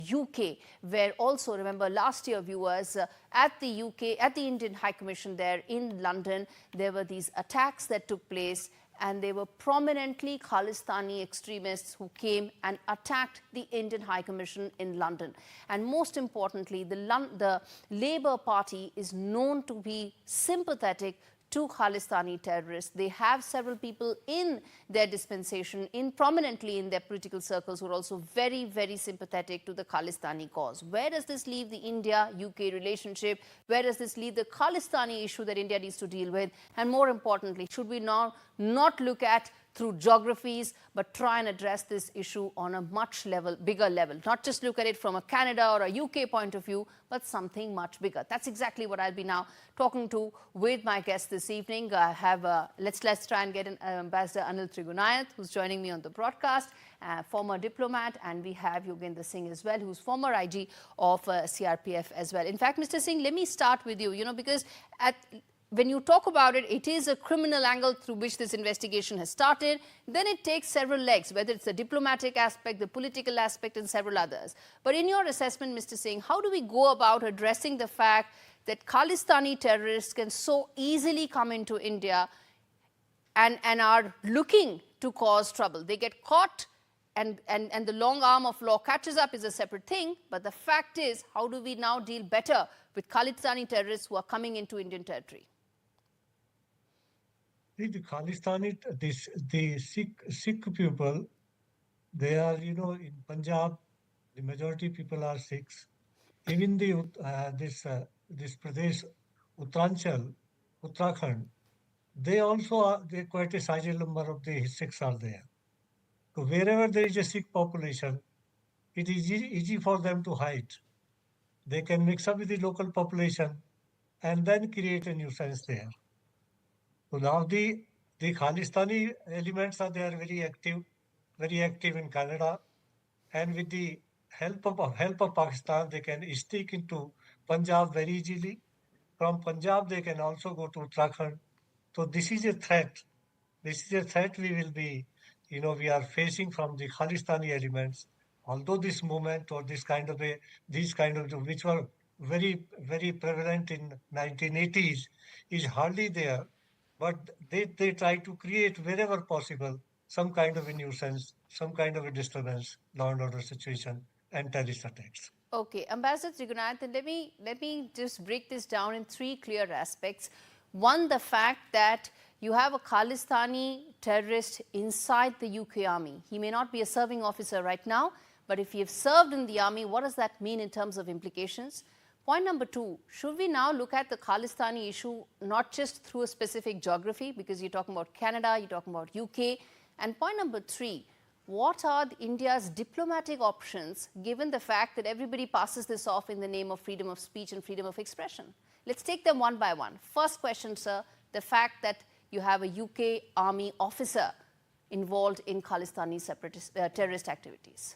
UK, where also, remember last year, viewers, at the Indian High Commission there in London, there were these attacks that took place, and they were prominently Khalistani extremists who came and attacked the Indian High Commission in London. And most importantly, the Labour Party is known to be sympathetic to Khalistani terrorists. They have several people in their dispensation, prominently in their political circles, who are also very, very sympathetic to the Khalistani cause. Where does this leave the India-UK relationship? Where does this leave the Khalistani issue that India needs to deal with? And more importantly, should we now not look at through geographies, but try and address this issue on a much bigger level? Not just look at it from a Canada or a UK point of view, but something much bigger. That's exactly what I'll be now talking to with my guest this evening. I have, let's try and get Ambassador Anil Trigunayat, who's joining me on the broadcast, former diplomat, and we have Yogendra Singh as well, who's former IG of CRPF as well. In fact, Mr. Singh, let me start with you, because when you talk about it, it is a criminal angle through which this investigation has started. Then it takes several legs, whether it's the diplomatic aspect, the political aspect, and several others. But in your assessment, Mr. Singh, how do we go about addressing the fact that Khalistani terrorists can so easily come into India and are looking to cause trouble? They get caught, and the long arm of law catches up is a separate thing. But the fact is, how do we now deal better with Khalistani terrorists who are coming into Indian territory? The Khalistani, the Sikh people, they are, in Punjab, the majority people are Sikhs. Even this Pradesh, Uttarakhand, they also are, they quite a sizable number of the Sikhs are there. So wherever there is a Sikh population, it is easy for them to hide. They can mix up with the local population and then create a nuisance there. So now the Khalistani elements are there very active in Canada, and with the help of Pakistan, they can stick into Punjab very easily. From Punjab, they can also go to Uttarakhand. So this is a threat. This is a threat we will be, we are facing from the Khalistani elements. Although this movement or these kind of which were very, very prevalent in 1980s is hardly there, but they try to create wherever possible some kind of a nuisance, some kind of a disturbance, law and order situation, and terrorist attacks. Okay, Ambassador Trigunayat, let me just break this down in three clear aspects. One, the fact that you have a Khalistani terrorist inside the UK army. He may not be a serving officer right now, but if he has served in the army, what does that mean in terms of implications? Point number two, should we now look at the Khalistani issue not just through a specific geography, because you're talking about Canada, you're talking about UK, and point number three, what are India's diplomatic options given the fact that everybody passes this off in the name of freedom of speech and freedom of expression? Let's take them one by one. First question, sir, the fact that you have a UK army officer involved in Khalistani terrorist activities.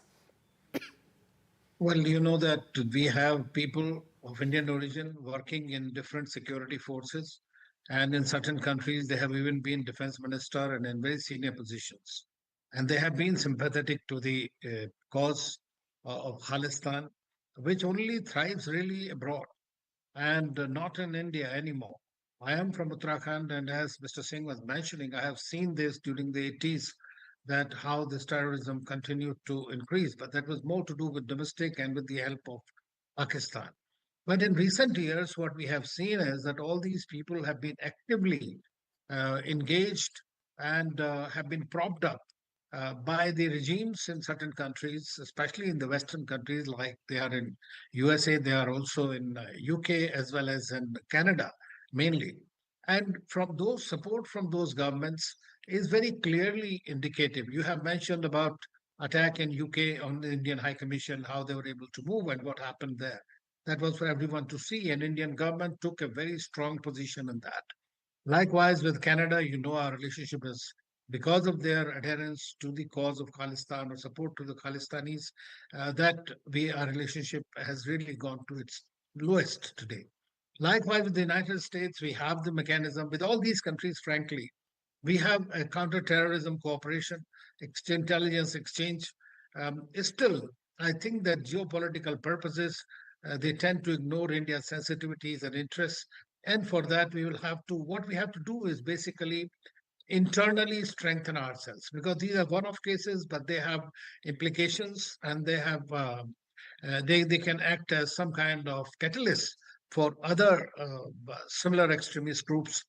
Well, you know that we have people of Indian origin working in different security forces, and in certain countries they have even been defense minister and in very senior positions, and they have been sympathetic to the cause of Khalistan, which only thrives really abroad and not in India anymore. I am from Uttarakhand, and as Mr. Singh was mentioning, I have seen this during the 80s, that how this terrorism continued to increase, but that was more to do with domestic and with the help of Pakistan. But in recent years, what we have seen is that all these people have been actively engaged and have been propped up by the regimes in certain countries, especially in the Western countries, like they are in USA, they are also in UK as well as in Canada, mainly. And from those support from those governments is very clearly indicative. You have mentioned about attack in UK on the Indian High Commission, how they were able to move and what happened there. That was for everyone to see, and Indian government took a very strong position in that. Likewise, with Canada, our relationship is because of their adherence to the cause of Khalistan or support to the Khalistanis, that our relationship has really gone to its lowest today. Likewise, with the United States, we have the mechanism. With all these countries, frankly, we have a counter-terrorism cooperation, intelligence exchange is still I think that geopolitical purposes, they tend to ignore India's sensitivities and interests. And for that, what we have to do is basically internally strengthen ourselves, because these are one-off cases, but they have implications, and they can act as some kind of catalyst for other similar extremist groups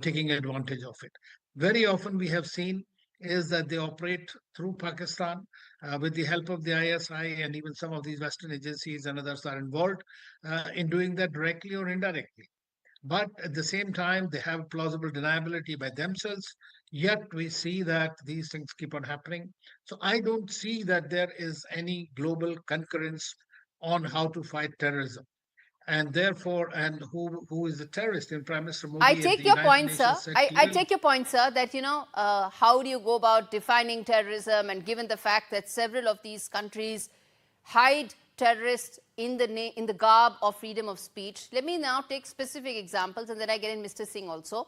taking advantage of it. Very often we have seen is that they operate through Pakistan with the help of the ISI, and even some of these Western agencies and others are involved in doing that directly or indirectly. But at the same time, they have plausible deniability by themselves. Yet we see that these things keep on happening. So I don't see that there is any global concurrence on how to fight terrorism. And therefore, and who is the terrorist? And Prime Minister I Modi at the take your United point, sir. Nations said I clearly. take your point, sir, that, how do you go about defining terrorism? And given the fact that several of these countries hide terrorists in the garb of freedom of speech, let me now take specific examples, and then I get in Mr. Singh also.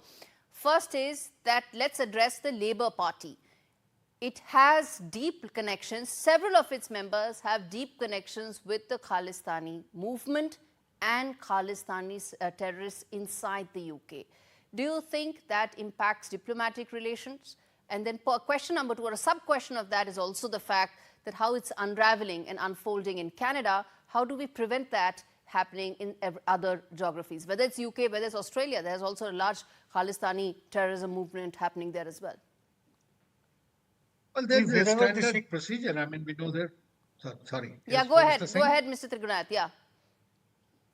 First is that let's address the Labour Party. It has deep connections. Several of its members have deep connections with the Khalistani movement and Khalistani terrorists inside the UK. Do you think that impacts diplomatic relations? And then question number two, or a sub-question of that, is also the fact that how it's unraveling and unfolding in Canada. How do we prevent that happening in other geographies? Whether it's UK, whether it's Australia, there's also a large Khalistani terrorism movement happening there as well. Well, See, there's a wherever the standard Sikh, procedure. I mean, we know that. Sorry. Yeah, Yes, go ahead. Mr. Go Singh? ahead, Mr. Trigunath. Yeah.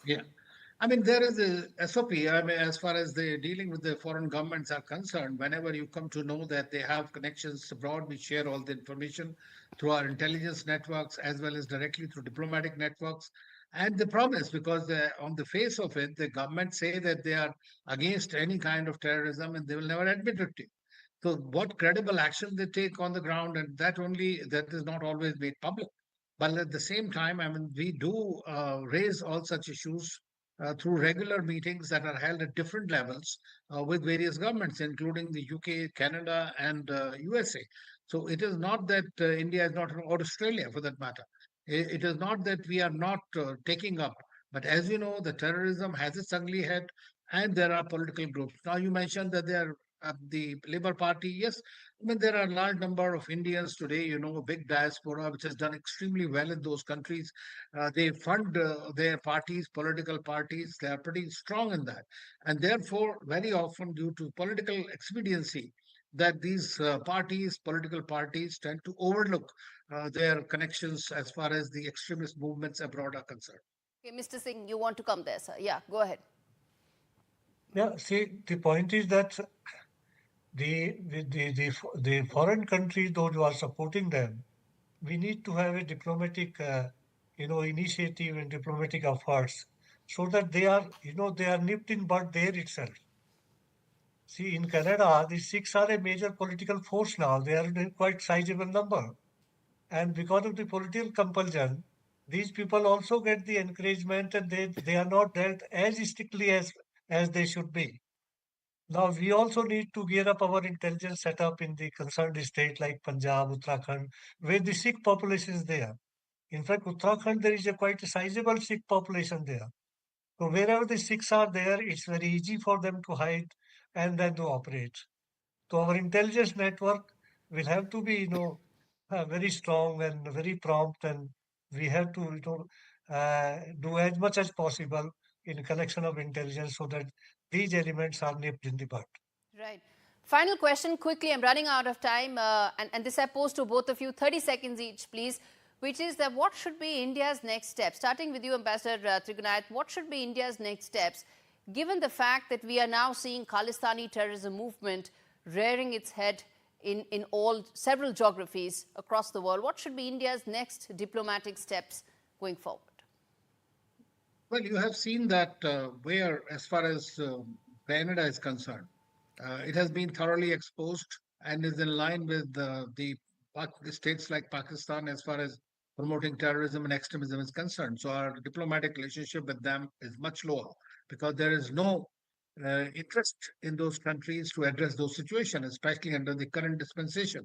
Yeah. I mean, there is a SOP. I mean, as far as the dealing with the foreign governments are concerned, whenever you come to know that they have connections abroad, we share all the information through our intelligence networks as well as directly through diplomatic networks. And the promise, because on the face of it, the government say that they are against any kind of terrorism and they will never admit it to you. So what credible action they take on the ground, and that is not always made public. But at the same time, I mean, we do raise all such issues through regular meetings that are held at different levels with various governments, including the UK, Canada, and USA. So it is not that India is not, or Australia for that matter. It is not that we are not taking up. But as you know, the terrorism has its ugly head, and there are political groups. Now, you mentioned that there the Labour Party, yes, I mean, there are a large number of Indians today, a big diaspora, which has done extremely well in those countries. They fund their parties, political parties. They are pretty strong in that. And therefore, very often, due to political expediency, that these political parties, tend to overlook their connections as far as the extremist movements abroad are concerned. Okay, Mr. Singh, you want to come there, sir? Yeah, go ahead. yeah, see, the point is that the foreign countries, those who are supporting them, we need to have a diplomatic, initiative and diplomatic efforts so that they are nipped in bud there itself. See, in Canada, the Sikhs are a major political force now. They are in quite sizable number. And because of the political compulsion, these people also get the encouragement and they are not dealt as strictly as they should be. Now, we also need to gear up our intelligence setup in the concerned state like Punjab, Uttarakhand, where the Sikh population is there. In fact, Uttarakhand, there is a quite sizable Sikh population there. So wherever the Sikhs are there, it's very easy for them to hide and then to operate. So our intelligence network will have to be, very strong and very prompt, and we have to, do as much as possible in collection of intelligence so that these elements are nipped in the bud. Right. Final question quickly. I'm running out of time. And this I pose to both of you, 30 seconds each, please, which is that what should be India's next step? Starting with you, Ambassador Trigunath, what should be India's next steps, given the fact that we are now seeing Khalistani terrorism movement rearing its head in several geographies across the world? What should be India's next diplomatic steps going forward? Well, you have seen that where, as far as Canada is concerned, it has been thoroughly exposed and is in line with the states like Pakistan as far as promoting terrorism and extremism is concerned. So our diplomatic relationship with them is much lower because there is no interest in those countries to address those situations, especially under the current dispensation.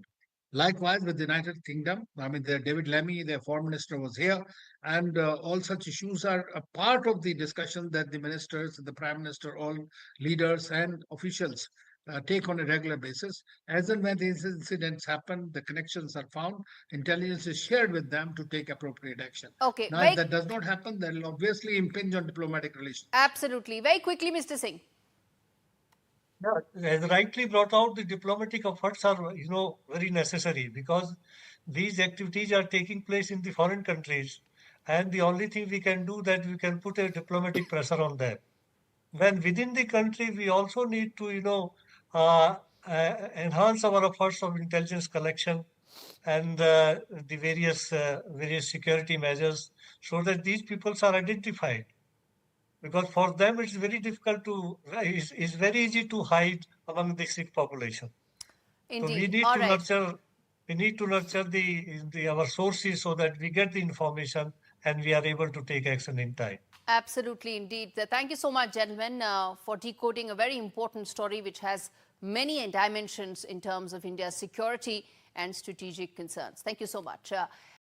Likewise, with the United Kingdom, I mean, David Lammy, their foreign minister, was here, and all such issues are a part of the discussion that the ministers, the prime minister, all leaders and officials take on a regular basis. As and when these incidents happen, the connections are found, intelligence is shared with them to take appropriate action. Okay, Now, if that does not happen, that will obviously impinge on diplomatic relations. absolutely. Very quickly, Mr. Singh. Yeah, as rightly brought out, the diplomatic efforts are, very necessary because these activities are taking place in the foreign countries, and the only thing we can do that we can put a diplomatic pressure on them. When within the country, we also need to, enhance our efforts of intelligence collection and the various security measures so that these peoples are identified, because for them it's very difficult to it's very easy to hide among the Sikh population. So Indeed. All right. we need to nurture the our sources so that we get the information and we are able to take action in time. Absolutely, indeed. Thank you so much, gentlemen, for decoding a very important story which has many dimensions in terms of India's security and strategic concerns. Thank you so much.